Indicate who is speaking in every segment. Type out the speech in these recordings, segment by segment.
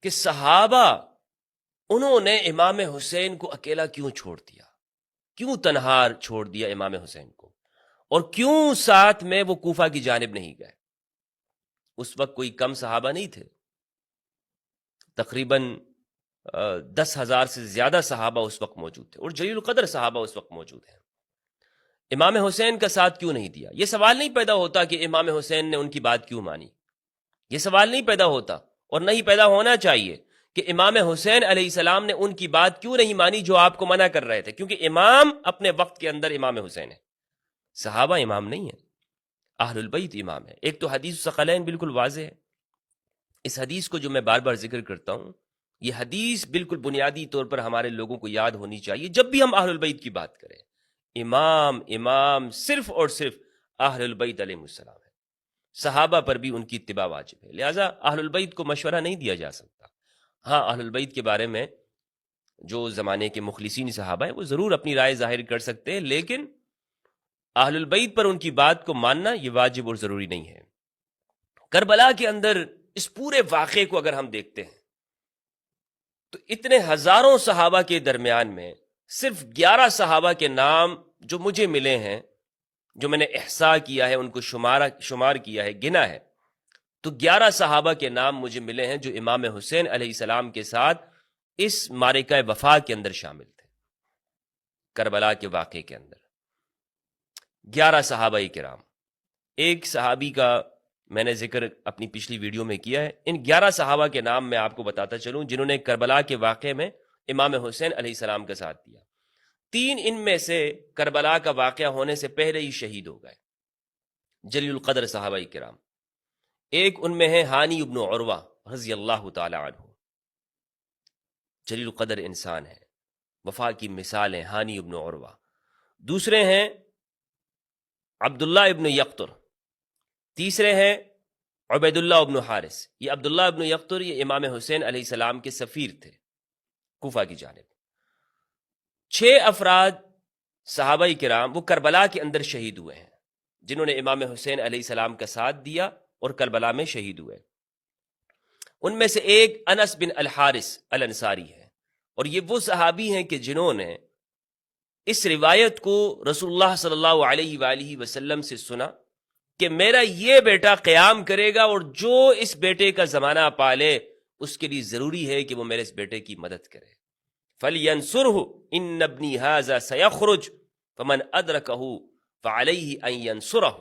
Speaker 1: کہ صحابہ انہوں نے امام حسین کو اکیلا کیوں چھوڑ دیا، کیوں تنہا چھوڑ دیا امام حسین کو، اور کیوں ساتھ میں وہ کوفہ کی جانب نہیں گئے۔ اس وقت کوئی کم صحابہ نہیں تھے، تقریباً 10,000 سے زیادہ صحابہ اس وقت موجود تھے، اور جلیل القدر صحابہ اس وقت موجود ہیں۔ امام حسین کا ساتھ کیوں نہیں دیا؟ یہ سوال نہیں پیدا ہوتا کہ امام حسین نے ان کی بات کیوں مانی، یہ سوال نہیں پیدا ہوتا، اور نہیں پیدا ہونا چاہیے کہ امام حسین علیہ السلام نے ان کی بات کیوں نہیں مانی جو آپ کو منع کر رہے تھے، کیونکہ امام اپنے وقت کے اندر امام حسین ہے، صحابہ امام نہیں ہیں، اہل البیت امام ہے۔ ایک تو حدیث ثقلین بالکل واضح ہے، اس حدیث کو جو میں بار بار ذکر کرتا ہوں، یہ حدیث بالکل بنیادی طور پر ہمارے لوگوں کو یاد ہونی چاہیے جب بھی ہم اہل البیت کی بات کریں۔ امام صرف اور صرف اہل البیت علیہ السلام ہے، صحابہ پر بھی ان کی اتباع واجب ہے، لہٰذا اہل البیت کو مشورہ نہیں دیا جا سکتا۔ ہاں، اہل البیت کے بارے میں جو زمانے کے مخلصین صحابہ ہیں وہ ضرور اپنی رائے ظاہر کر سکتے ہیں، لیکن اہل البیت پر ان کی بات کو ماننا یہ واجب اور ضروری نہیں ہے۔ کربلا کے اندر اس پورے واقعے کو اگر ہم دیکھتے ہیں تو اتنے ہزاروں صحابہ کے درمیان میں صرف 11 صحابہ کے نام جو مجھے ملے ہیں، جو میں نے احصاء کیا ہے، ان کو شمار کیا ہے، گنا ہے، تو 11 صحابہ کے نام مجھے ملے ہیں جو امام حسین علیہ السلام کے ساتھ اس معرکہ وفا کے اندر شامل تھے، کربلا کے واقعے کے اندر 11 صحابہ کرام۔ ایک صحابی کا میں نے ذکر اپنی پچھلی ویڈیو میں کیا ہے، ان 11 صحابہ کے نام میں آپ کو بتاتا چلوں جنہوں نے کربلا کے واقعے میں امام حسین علیہ السلام کا ساتھ دیا۔ 3 ان میں سے کربلا کا واقعہ ہونے سے پہلے ہی شہید ہو گئے، جلیل القدر صحابہ کرام۔ ایک ان میں ہے ہانی ابن عروہ رضی اللہ تعالی عنہ، جلیل القدر انسان ہے، وفا کی مثال ہے ہانی ابن عروہ۔ دوسرے ہیں عبداللہ ابن یقطر، تیسرے ہیں عبید اللہ ابن حارث۔ یہ عبداللہ ابن یقطر یہ امام حسین علیہ السلام کے سفیر تھے کوفہ کی جانب۔ 6 افراد صحابہ کرام وہ کربلا کے اندر شہید ہوئے ہیں جنہوں نے امام حسین علیہ السلام کا ساتھ دیا اور کربلا میں شہید ہوئے۔ ان میں سے ایک انس بن الحارث الانصاری ہے، اور یہ وہ صحابی ہیں کہ جنہوں نے اس روایت کو رسول اللہ صلی اللہ علیہ وآلہ وسلم سے سنا کہ میرا یہ بیٹا قیام کرے گا، اور جو اس بیٹے کا زمانہ پالے اس کے لیے ضروری ہے کہ وہ میرے اس بیٹے کی مدد کرے۔ فَلْيَنْصُرْهُ إِنَّ ابْنِي هَذَا سَيَخْرُجُ فَمَنْ أَدْرَكَهُ فَعَلَيْهِ أَنْ يَنْصُرَهُ،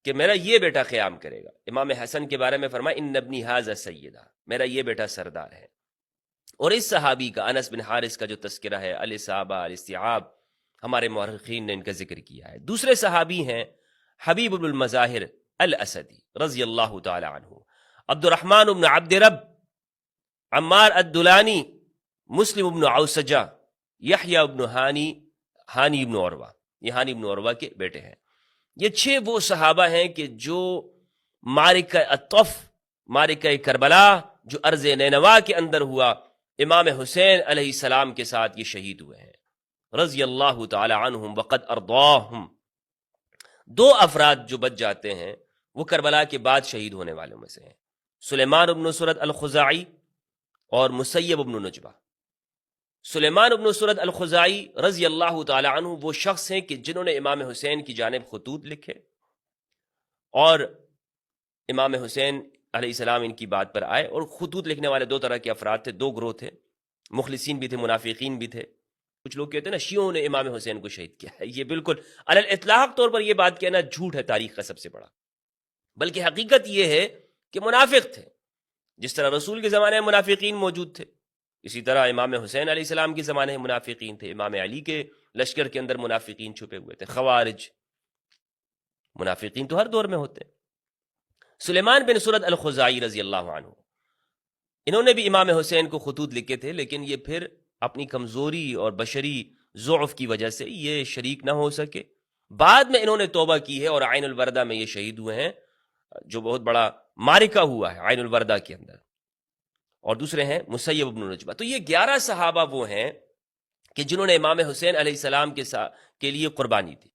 Speaker 1: کہ میرا یہ بیٹا قیام کرے گا۔ امام حسن کے بارے میں فرمایا إِنَّ ابْنِي هَذَا سَيِّدًا، میرا یہ بیٹا سردار ہے۔ اور اس صحابی کا انس بن حارث کا جو تذکرہ ہے، الاصابہ الاستیعاب، ہمارے مورخین نے ان کا ذکر کیا ہے۔ دوسرے صحابی ہیں حبیب بن المظاہر الاسدی رضی اللہ تعالی عنہ، عبد الرحمن بن عبد رب، عمار الدلانی، مسلم بن عوسجہ، یحییٰ بن ہانی بن عروہ، یہ ہانی بن عروہ کے بیٹے ہیں۔ یہ 6 وہ صحابہ ہیں کہ جو معرکہ الطف، معرکہ کربلا جو ارض نینوا کے اندر ہوا، امام حسین علیہ السلام کے ساتھ یہ شہید ہوئے ہیں رضی اللہ تعالی عنہم وقد ارضاہم۔ 2 افراد جو بچ جاتے ہیں وہ کربلا کے بعد شہید ہونے والوں میں سے ہیں، سلیمان بن سرد الخزاعی اور مسیب بن نجبہ۔ سلیمان بن سرد الخزاعی رضی اللہ تعالی عنہ وہ شخص ہیں کہ جنہوں نے امام حسین کی جانب خطوط لکھے، اور امام حسین علیہ السلام ان کی بات پر آئے۔ اور خطوط لکھنے والے 2 طرح کے افراد تھے، 2 گروہ تھے، مخلصین بھی تھے، منافقین بھی تھے۔ کچھ لوگ کہتے ہیں نا شیعوں نے امام حسین کو شہید کیا ہے، یہ بالکل علی الاطلاق طور پر یہ بات کہنا جھوٹ ہے، تاریخ کا سب سے بڑا، بلکہ حقیقت یہ ہے کہ منافق تھے۔ جس طرح رسول کے زمانے میں منافقین موجود تھے، اسی طرح امام حسین علیہ السلام کے زمانے میں منافقین تھے، امام علی کے لشکر کے اندر منافقین چھپے ہوئے تھے، خوارج، منافقین تو ہر دور میں ہوتے ہیں۔ سلیمان بن سرد الخزاعی رضی اللہ عنہ، انہوں نے بھی امام حسین کو خطوط لکھے تھے، لیکن یہ پھر اپنی کمزوری اور بشری ضعف کی وجہ سے یہ شریک نہ ہو سکے۔ بعد میں انہوں نے توبہ کی ہے اور عین الوردہ میں یہ شہید ہوئے ہیں، جو بہت بڑا معرکہ ہوا ہے عین الوردہ کے اندر۔ اور دوسرے ہیں مسیب بن نجبہ۔ تو یہ 11 صحابہ وہ ہیں کہ جنہوں نے امام حسین علیہ السلام کے لیے قربانی دی۔